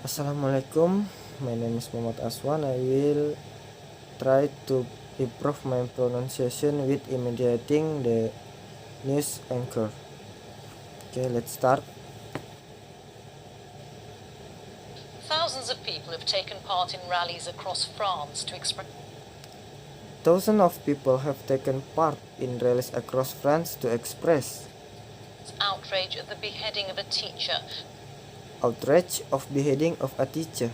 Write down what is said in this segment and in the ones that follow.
Assalamualaikum, my name is Muhammad Aswan. I will try to improve my pronunciation with imitating the news anchor. Okay, let's start. Thousands of people have taken part in rallies across France to express Thousands of people have taken part in rallies across France to express outrage at the beheading of a teacher outrage of beheading of a teacher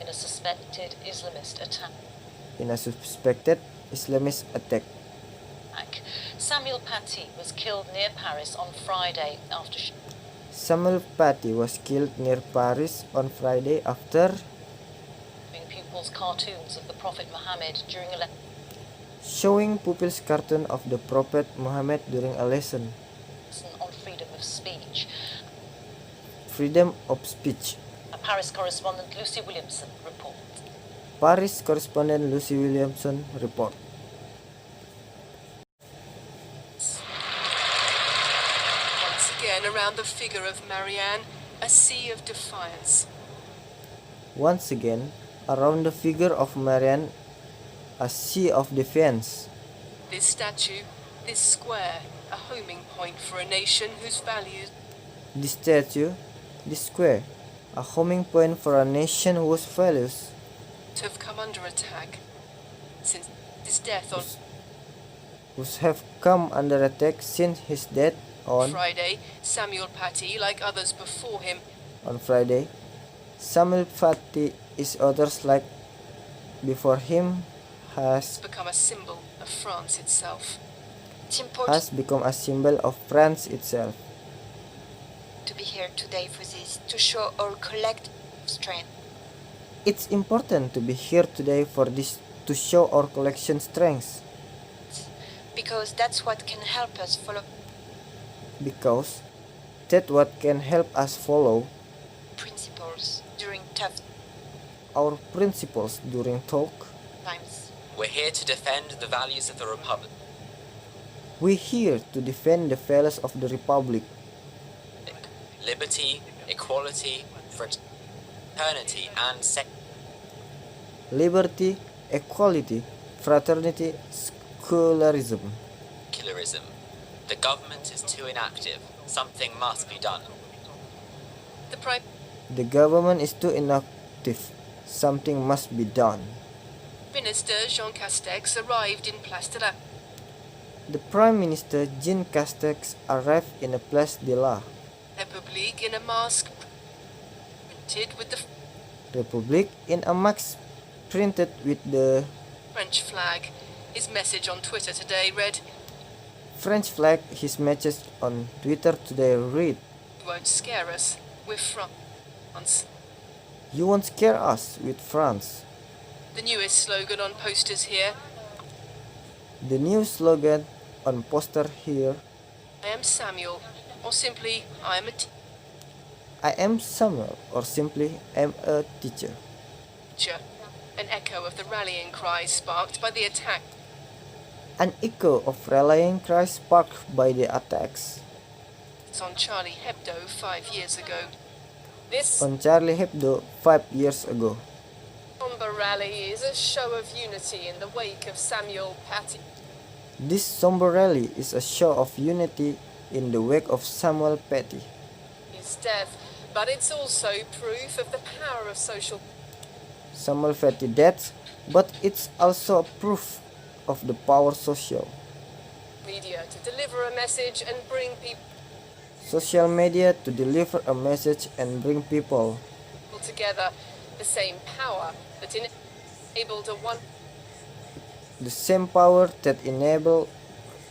in a suspected Islamist attack. in a suspected Islamist attack. Samuel Paty was killed near Paris on Friday after Samuel Paty was killed near Paris on Friday after showing pupils cartoons of the Prophet Muhammad during a showing pupils cartoon of the Prophet Muhammad during a lesson. on freedom of speech. Freedom of speech. Paris correspondent Lucy Williamson reports. Paris correspondent Lucy Williamson report. Once again, around the figure of Marianne, a sea of defiance. Once again, around the figure of Marianne, a sea of defiance. This statue, this square, a homing point for a nation whose values. This statue, this square, a homing point for a nation whose values have come under attack since his death on whose have come under attack since his death on Friday. Samuel Paty, like others before him, on Friday. Samuel Paty is others like before him has become a symbol of France itself. Has become a symbol of France itself. To be here today for this, to show our collective strength. It's important to be here today for this, to show our collection strengths. Because that's what can help us follow. Because that's what can help us follow Principles during tough our principles during talk. times. We're here to defend the values of the Republic. We're here to defend the values of the Republic. Liberty, equality, fraternity, and Liberty, equality, fraternity, secularism. secularism. The government is too inactive. Something must be done. The Prime The government is too inactive. Something must be done. Minister Jean Castex arrived in Place de la The Prime Minister Jean Castex arrived in the Place de la République in a mask printed with the Republic in a mask printed with the French flag. His message on Twitter today read, French flag. His message on Twitter today read, "You won't scare us. We're France." "You won't scare us with France." The newest slogan on posters here, The new slogan on poster here, "I am Samuel," or simply, "I am a I am Samuel, or simply am a teacher. teacher," an echo of the rallying cries sparked by the attack. An echo of rallying cries sparked by the attacks It's on Charlie Hebdo 5 years ago. This on Charlie Hebdo 5 years ago. somber rally is a show of unity in the wake of Samuel Paty. This somber rally is a show of unity in the wake of Samuel Paty. His death, but it's also proof of the power of social Samuel Paty death, but it's also a proof of the power social media to deliver a message and bring people social media to deliver a message and bring people together. The same power that enabled a the same power that enable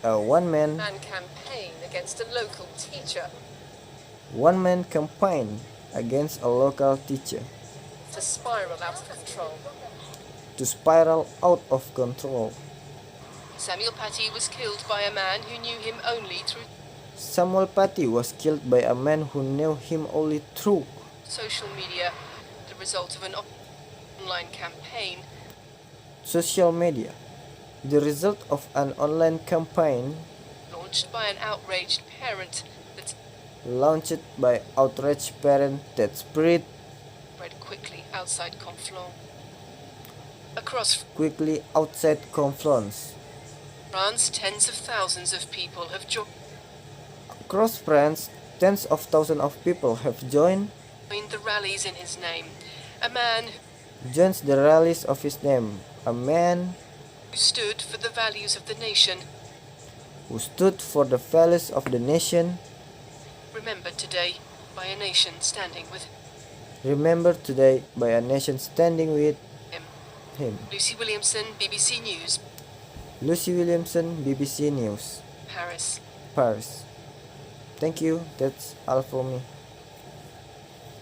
a one-man campaign against a local teacher campaign against a local teacher to spiral out of control. to spiral out of control. Samuel Paty was killed by a man who knew him only through Samuel Paty was killed by a man who knew him only through social media, the result of an online campaign. social media, the result of an online campaign Launched by an outraged parent that launched by outraged parent that spread spread quickly outside Conflans. Across Quickly outside Conflans. France, tens of thousands of people have joined Across France, tens of thousands of people have joined the rallies in his name. A man joins the rallies of his name, a man who stood for the values of the nation, who stood for the values of the nation, remembered today by a nation standing with remembered today by a nation standing with him. Lucy Williamson, BBC News, Lucy Williamson, BBC News, Paris. Paris. Thank you, that's all for me.